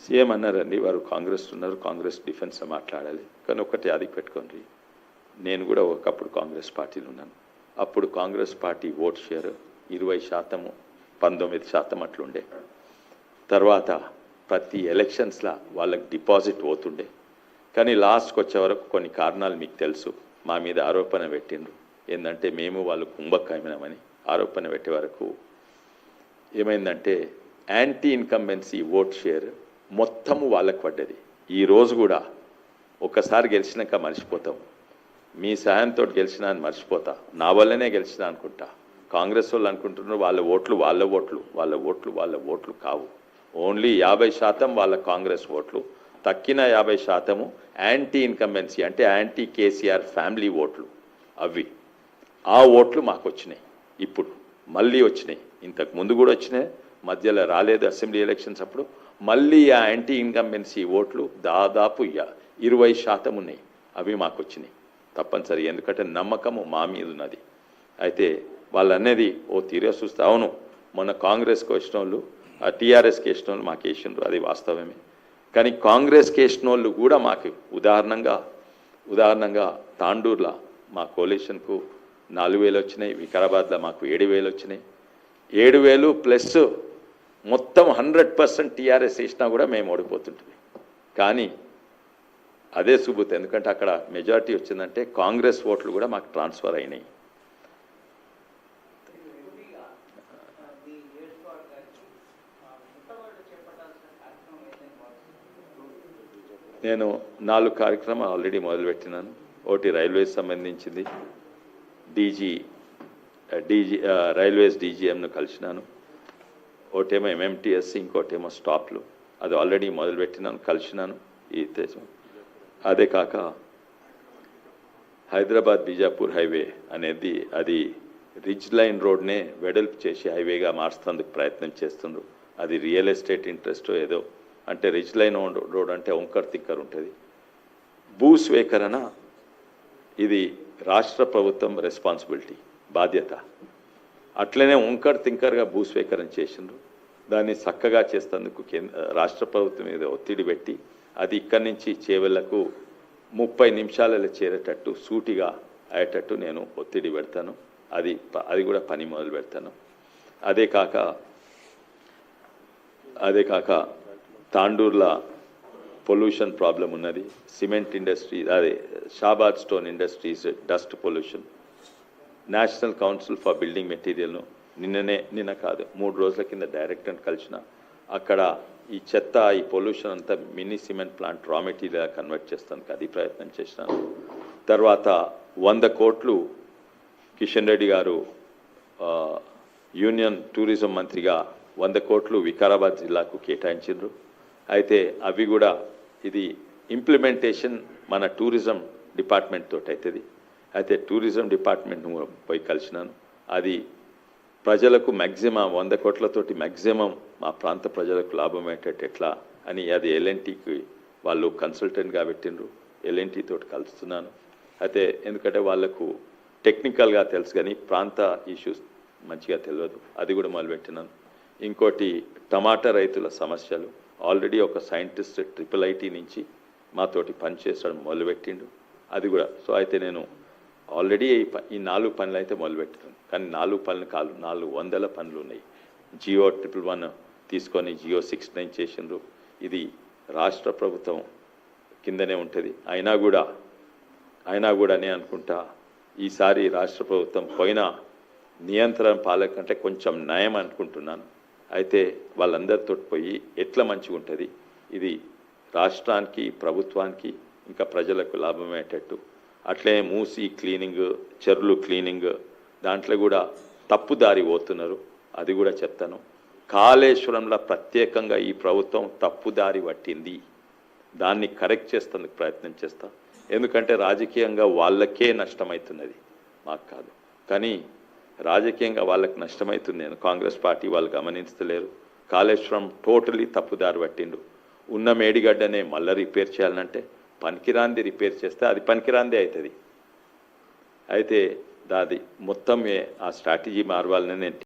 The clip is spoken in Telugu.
సీఎం అన్నారండి, వారు కాంగ్రెస్ ఉన్నారు, కాంగ్రెస్ డిఫెన్స్ మాట్లాడాలి. కానీ ఒకటి అది పెట్టుకోండి, నేను కూడా ఒకప్పుడు కాంగ్రెస్ పార్టీలో ఉన్నాను. అప్పుడు కాంగ్రెస్ పార్టీ ఓట్ షేర్ 20%, 19% అట్లుండే. తర్వాత ప్రతి ఎలక్షన్స్లో వాళ్ళకి డిపాజిట్ పోతుండే. కానీ లాస్ట్కి వచ్చే వరకు కొన్ని కారణాలు మీకు తెలుసు, మా మీద ఆరోపణ పెట్టిండ్రు. ఏంటంటే మేము వాళ్ళు కుంభకమైనామని ఆరోపణ పెట్టే వరకు ఏమైందంటే యాంటీ ఇన్కంబెన్సీ ఓట్ షేర్ మొత్తము వాళ్ళకు పడ్డది. ఈరోజు కూడా ఒకసారి గెలిచినాక మర్చిపోతాం, మీ సాయంతో గెలిచినా అని మర్చిపోతా, నా వల్లనే గెలిచినా అనుకుంటా. కాంగ్రెస్ వాళ్ళు అనుకుంటున్నారు వాళ్ళ ఓట్లు కావు. ఓన్లీ 50% వాళ్ళ కాంగ్రెస్ ఓట్లు, తక్కిన 50% యాంటీ ఇన్కంబెన్సీ అంటే యాంటీ కేసీఆర్ ఫ్యామిలీ ఓట్లు. అవి ఆ ఓట్లు మాకు వచ్చినాయి, ఇప్పుడు మళ్ళీ వచ్చినాయి. ఇంతకు ముందు కూడా వచ్చినాయి, మధ్యలో రాలేదు అసెంబ్లీ ఎలక్షన్స్ అప్పుడు. మళ్ళీ ఆ యాంటీ ఇన్కంబెన్సీ ఓట్లు దాదాపు 20% ఉన్నాయి, అవి మాకు వచ్చినాయి తప్పనిసరి. ఎందుకంటే నమ్మకము మా మీద ఉన్నది. అయితే వాళ్ళు అనేది ఓ తీరే చూస్తే అవును, మొన్న కాంగ్రెస్కి వచ్చిన వాళ్ళు ఆ టీఆర్ఎస్కి వేసిన వాళ్ళు మాకు వేసినారు, అది వాస్తవమే. కానీ కాంగ్రెస్కి వేసిన వాళ్ళు కూడా మాకు ఉదాహరణంగా తాండూరులో మా కోalitionకు 4,000 వచ్చినాయి, వికారాబాద్లో మాకు 7,000 వచ్చినాయి. 7,000 ప్లస్ మొత్తం 100% టీఆర్ఎస్ వేసినా కూడా మేము ఓడిపోతుంటుంది. కానీ అదే సుబుత్, ఎందుకంటే అక్కడ మెజారిటీ వచ్చిందంటే కాంగ్రెస్ ఓట్లు కూడా మాకు ట్రాన్స్ఫర్ అయినాయి. నేను 4 కార్యక్రమాలు ఆల్రెడీ మొదలుపెట్టినాను. ఒకటి రైల్వేస్ సంబంధించింది, రైల్వేస్ డీజీఎంను కలిసినాను. ఒకటేమో ఎంఎంటీఎస్, ఇంకోటేమో స్టాప్లు. అది ఆల్రెడీ మొదలుపెట్టినాను, కలిసినాను ఈ దేశం. అదే కాక హైదరాబాద్ బీజాపూర్ హైవే అనేది అది రిజ్ లైన్ రోడ్నే వెడల్పు చేసి హైవేగా మార్చేందుకు ప్రయత్నం చేస్తున్నారు. అది రియల్ ఎస్టేట్ ఇంట్రెస్ట్ ఏదో, అంటే రిజ్ లైన్ రోడ్ అంటే వంకర్ తిక్కర్ ఉంటుంది. భూస్వీకరణ ఇది రాష్ట్ర ప్రభుత్వం రెస్పాన్సిబిలిటీ, బాధ్యత. అట్లనే వంకర్ తింకర్గా భూస్వీకరణ చేసిండ్రు. దాన్ని చక్కగా చేసేందుకు రాష్ట్ర ప్రభుత్వం మీద ఒత్తిడి పెట్టి అది ఇక్కడి నుంచి చేవెళ్లకు 30 నిమిషాలలో చేరేటట్టు సూటిగా అయ్యేటట్టు నేను ఒత్తిడి పెడతాను. అది కూడా పని మొదలు పెడతాను. అదే కాక తాండూర్లో పొల్యూషన్ ప్రాబ్లం ఉన్నది. సిమెంట్ ఇండస్ట్రీ, అదే Shabad stone industries dust pollution. National council for building మెటీరియల్ను నిన్న కాదు 3 రోజుల కింద డైరెక్టర్ని కలిసిన. అక్కడ ఈ చెత్త, ఈ పొల్యూషన్ అంతా mini cement plant raw material convert చేస్తానికి అది ప్రయత్నం చేసినాను. తర్వాత 100 కోట్లు కిషన్ రెడ్డి గారు యూనియన్ టూరిజం మంత్రిగా 100 కోట్లు వికారాబాద్ జిల్లాకు కేటాయించారు. అయితే అవి కూడా ఇది ఇంప్లిమెంటేషన్ మన టూరిజం డిపార్ట్మెంట్ తోటి అవుతుంది. అయితే టూరిజం డిపార్ట్మెంట్ను పోయి కలిసినాను. అది ప్రజలకు మ్యాక్సిమం 100 కోట్లతోటి మ్యాక్సిమం మా ప్రాంత ప్రజలకు లాభం అయ్యేటట్టు ఎట్లా అని అది ఎల్ఎన్టీకి వాళ్ళు కన్సల్టెంట్గా పెట్టిండ్రు. ఎల్ఎన్టీ తోటి కలుస్తున్నాను. అయితే ఎందుకంటే వాళ్ళకు టెక్నికల్గా తెలుసు కానీ ప్రాంత ఇష్యూస్ మంచిగా తెలియదు, అది కూడా మొదలుపెట్టినాను. ఇంకోటి టమాటా రైతుల సమస్యలు. ఆల్రెడీ ఒక సైంటిస్ట్ IIIT నుంచి మాతోటి పనిచేసడం మొదలుపెట్టిండు, అది కూడా. సో అయితే నేను ఆల్రెడీ ఈ 4 పనులు అయితే మొదలుపెట్టాను. కానీ 4 పనులు కాదు, 400 పనులు ఉన్నాయి. జియో 111 తీసుకొని జియో 69 చేసిండ్రు. ఇది రాష్ట్ర ప్రభుత్వం కిందనే ఉంటుంది. అయినా కూడా నేను అనుకుంటా ఈసారి రాష్ట్ర ప్రభుత్వం పోయిన నియంత్రణ పాలక కంటే కొంచెం నయం అనుకుంటున్నాను. అయితే వాళ్ళందరితో పోయి ఎట్లా మంచిగా ఉంటుంది, ఇది రాష్ట్రానికి, ప్రభుత్వానికి, ఇంకా ప్రజలకు లాభమయ్యేటట్టు. అట్లే మూసి క్లీనింగ్, చెరువులు క్లీనింగ్, దాంట్లో కూడా తప్పుదారి పోతున్నారు, అది కూడా చెప్తాను. కాళేశ్వరంలో ప్రత్యేకంగా ఈ ప్రభుత్వం తప్పుదారి పట్టింది, దాన్ని కరెక్ట్ చేసేందుకు ప్రయత్నం చేస్తా. ఎందుకంటే రాజకీయంగా వాళ్ళకే నష్టమవుతున్నది, మాకు కాదు. కానీ రాజకీయంగా వాళ్ళకి నష్టమవుతుంది. నేను కాంగ్రెస్ పార్టీ వాళ్ళు గమనించలేరు. కాళేశ్వరం టోటలీ తప్పుదారి పట్టిండు. ఉన్న మేడిగడ్డనే మళ్ళీ రిపేర్ చేయాలంటే పనికిరాంది రిపేర్ చేస్తే అది పనికిరాందే అవుతుంది. అయితే దాది మొత్తం ఆ స్ట్రాటజీ మారవాలని నేను